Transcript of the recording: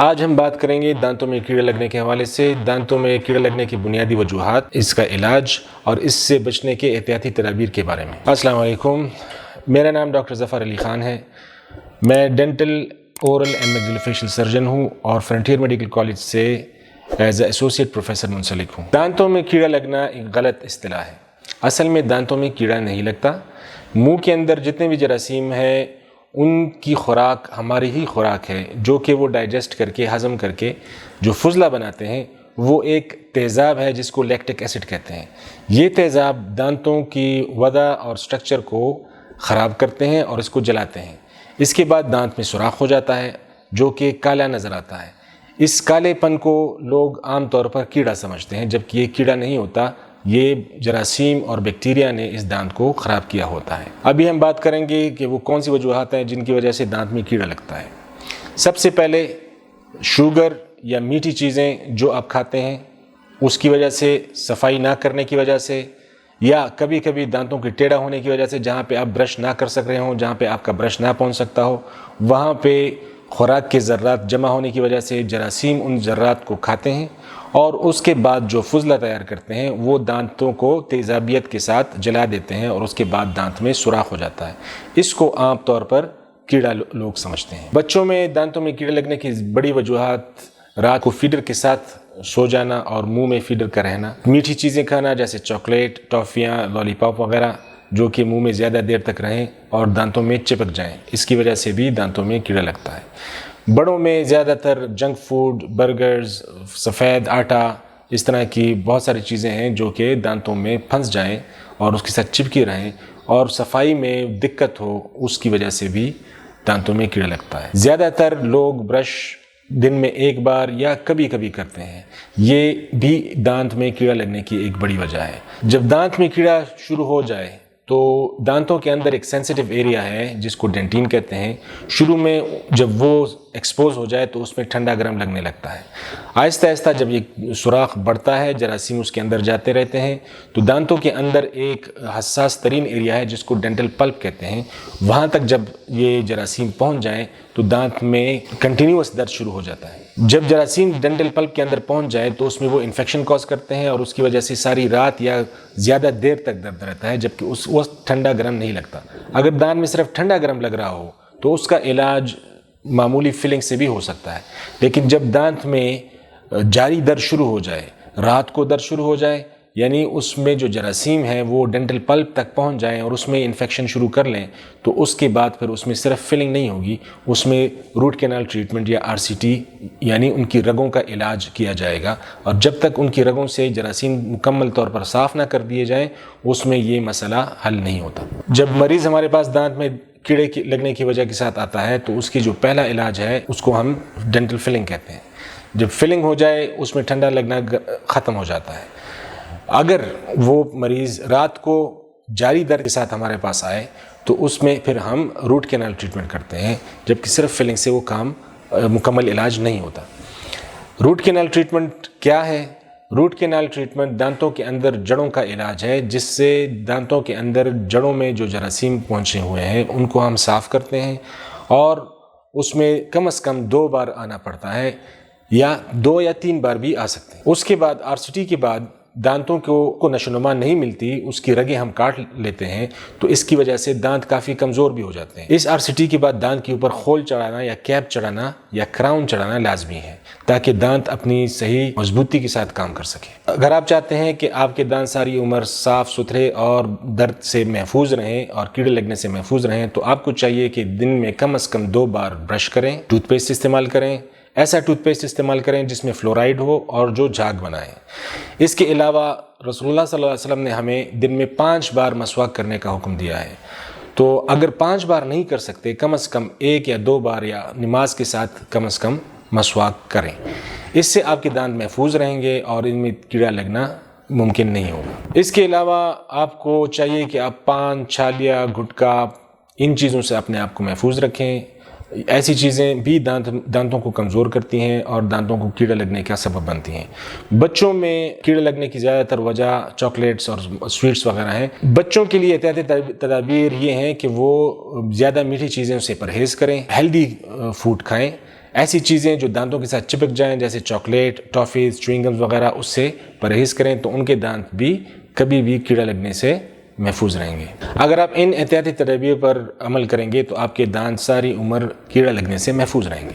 آج ہم بات کریں گے دانتوں میں کیڑے لگنے کے حوالے سے، دانتوں میں کیڑے لگنے کی بنیادی وجوہات، اس کا علاج اور اس سے بچنے کے احتیاطی تدابیر کے بارے میں۔ السلام علیکم، میرا نام ڈاکٹر ظفر علی خان ہے۔ میں ڈینٹل اورل اینڈ میگزیلوفیشل سرجن ہوں اور فرنٹیئر میڈیکل کالج سے ایز اے ایسوسیٹ پروفیسر منسلک ہوں۔ دانتوں میں کیڑا لگنا ایک غلط اصطلاح ہے۔ اصل میں دانتوں میں کیڑا نہیں لگتا۔ منہ کے اندر جتنے بھی جراثیم ہیں ان کی خوراک ہماری ہی خوراک ہے، جو کہ وہ ڈائجسٹ کر کے ہضم کر کے جو فضلہ بناتے ہیں وہ ایک تیزاب ہے جس کو لیکٹک ایسڈ کہتے ہیں۔ یہ تیزاب دانتوں کی وضع اور سٹرکچر کو خراب کرتے ہیں اور اس کو جلاتے ہیں۔ اس کے بعد دانت میں سوراخ ہو جاتا ہے جو کہ کالا نظر آتا ہے۔ اس کالے پن کو لوگ عام طور پر کیڑا سمجھتے ہیں، جبکہ یہ کیڑا نہیں ہوتا، یہ جراثیم اور بیکٹیریا نے اس دانت کو خراب کیا ہوتا ہے۔ ابھی ہم بات کریں گے کہ وہ کون سی وجوہات ہیں جن کی وجہ سے دانت میں کیڑا لگتا ہے۔ سب سے پہلے شوگر یا میٹھی چیزیں جو آپ کھاتے ہیں اس کی وجہ سے، صفائی نہ کرنے کی وجہ سے، یا کبھی کبھی دانتوں کے ٹیڑھا ہونے کی وجہ سے، جہاں پہ آپ برش نہ کر سک رہے ہوں، جہاں پہ آپ کا برش نہ پہنچ سکتا ہو، وہاں پہ خوراک کے ذرات جمع ہونے کی وجہ سے جراثیم ان ذرات کو کھاتے ہیں اور اس کے بعد جو فضلہ تیار کرتے ہیں وہ دانتوں کو تیزابیت کے ساتھ جلا دیتے ہیں اور اس کے بعد دانت میں سوراخ ہو جاتا ہے۔ اس کو عام طور پر کیڑا لوگ سمجھتے ہیں۔ بچوں میں دانتوں میں کیڑے لگنے کی بڑی وجوہات رات کو فیڈر کے ساتھ سو جانا اور منہ میں فیڈر کا رہنا، میٹھی چیزیں کھانا جیسے چاکلیٹ، ٹافیاں، لالی پاپ وغیرہ جو کہ منہ میں زیادہ دیر تک رہیں اور دانتوں میں چپک جائیں، اس کی وجہ سے بھی دانتوں میں کیڑا لگتا ہے۔ بڑوں میں زیادہ تر جنک فوڈ، برگرز، سفید آٹا، اس طرح کی بہت ساری چیزیں ہیں جو کہ دانتوں میں پھنس جائیں اور اس کے ساتھ چپکی رہیں اور صفائی میں دقت ہو، اس کی وجہ سے بھی دانتوں میں کیڑا لگتا ہے۔ زیادہ تر لوگ برش دن میں ایک بار یا کبھی کبھی کرتے ہیں، یہ بھی دانت میں کیڑا لگنے کی ایک بڑی وجہ ہے۔ جب دانت میں کیڑا شروع ہو جائے تو دانتوں کے اندر ایک سینسیٹیو ایریا ہے جس کو ڈینٹین کہتے ہیں، شروع میں جب وہ ایکسپوز ہو جائے تو اس میں ٹھنڈا گرم لگنے لگتا ہے۔ آہستہ آہستہ جب یہ سوراخ بڑھتا ہے، جراثیم اس کے اندر جاتے رہتے ہیں، تو دانتوں کے اندر ایک حساس ترین ایریا ہے جس کو ڈینٹل پلپ کہتے ہیں، وہاں تک جب یہ جراثیم پہنچ جائیں تو دانت میں کنٹینیوس درد شروع ہو جاتا ہے۔ جب جراثیم ڈینٹل پلپ کے اندر پہنچ جائے تو اس میں وہ انفیکشن کاز کرتے ہیں اور اس کی وجہ سے ساری رات یا زیادہ دیر تک درد رہتا ہے، جبکہ اس وقت ٹھنڈا گرم نہیں لگتا۔ اگر دانت میں صرف ٹھنڈا گرم لگ رہا ہو تو اس کا علاج معمولی فلنگ سے بھی ہو سکتا ہے، لیکن جب دانت میں جاری درد شروع ہو جائے، رات کو درد شروع ہو جائے، یعنی اس میں جو جراثیم ہیں وہ ڈینٹل پلپ تک پہنچ جائیں اور اس میں انفیکشن شروع کر لیں، تو اس کے بعد پھر اس میں صرف فلنگ نہیں ہوگی، اس میں روٹ کینال ٹریٹمنٹ یا RCT یعنی ان کی رگوں کا علاج کیا جائے گا، اور جب تک ان کی رگوں سے جراثیم مکمل طور پر صاف نہ کر دیے جائیں اس میں یہ مسئلہ حل نہیں ہوتا۔ جب مریض ہمارے پاس دانت میں کیڑے لگنے کی وجہ کے ساتھ آتا ہے تو اس کی جو پہلا علاج ہے اس کو ہم ڈینٹل فلنگ کہتے ہیں۔ جب فلنگ ہو جائے اس میں ٹھنڈا لگنا ختم ہو جاتا ہے۔ اگر وہ مریض رات کو جاری درد کے ساتھ ہمارے پاس آئے تو اس میں پھر ہم روٹ کینال ٹریٹمنٹ کرتے ہیں، جبکہ صرف فلنگ سے وہ کام مکمل علاج نہیں ہوتا۔ روٹ کینال ٹریٹمنٹ کیا ہے؟ روٹ کینال ٹریٹمنٹ دانتوں کے اندر جڑوں کا علاج ہے، جس سے دانتوں کے اندر جڑوں میں جو جراثیم پہنچے ہوئے ہیں ان کو ہم صاف کرتے ہیں، اور اس میں کم از کم 2 بار آنا پڑتا ہے، یا 2 یا 3 بار بھی آ سکتے ہیں۔ اس کے بعد RCT کے بعد دانتوں کو نشو و نما نہیں ملتی، اس کی رگیں ہم کاٹ لیتے ہیں، تو اس کی وجہ سے دانت کافی کمزور بھی ہو جاتے ہیں۔ اس RCT کے بعد دانت کے اوپر خول چڑھانا یا کیپ چڑھانا یا کراؤن چڑھانا لازمی ہے تاکہ دانت اپنی صحیح مضبوطی کے ساتھ کام کر سکے۔ اگر آپ چاہتے ہیں کہ آپ کے دانت ساری عمر صاف ستھرے اور درد سے محفوظ رہیں اور کیڑے لگنے سے محفوظ رہیں تو آپ کو چاہیے کہ دن میں کم از کم 2 بار برش کریں، ٹوتھ پیسٹ استعمال کریں، ایسا ٹوتھ پیسٹ استعمال کریں جس میں فلورائڈ ہو اور جو جھاگ بنائے۔ اس کے علاوہ رسول اللہ صلی اللہ علیہ وسلم نے ہمیں دن میں 5 بار مسواک کرنے کا حکم دیا ہے، تو اگر 5 بار نہیں کر سکتے کم از کم 1 یا 2 بار یا نماز کے ساتھ کم از کم مسواک کریں۔ اس سے آپ کے دانت محفوظ رہیں گے اور ان میں کیڑا لگنا ممکن نہیں ہوگا۔ اس کے علاوہ آپ کو چاہیے کہ آپ پان، چھالیا، گٹکا، ان چیزوں سے اپنے آپ کو محفوظ رکھیں۔ ایسی چیزیں بھی دانتوں کو کمزور کرتی ہیں اور دانتوں کو کیڑا لگنے کا سبب بنتی ہیں۔ بچوں میں کیڑے لگنے کی زیادہ تر وجہ چاکلیٹس اور سویٹس وغیرہ ہیں۔ بچوں کے لیے احتیاطی تدابیر یہ ہیں کہ وہ زیادہ میٹھی چیزوں سے پرہیز کریں، ہیلدی فوڈ کھائیں، ایسی چیزیں جو دانتوں کے ساتھ چپک جائیں جیسے چاکلیٹ، ٹافیز، چوئنگمز وغیرہ، اس سے پرہیز کریں تو ان کے دانت بھی کبھی بھی کیڑا لگنے سے محفوظ رہیں گے۔ اگر آپ ان احتیاطی تدابیر پر عمل کریں گے تو آپ کے دانت ساری عمر کیڑا لگنے سے محفوظ رہیں گے۔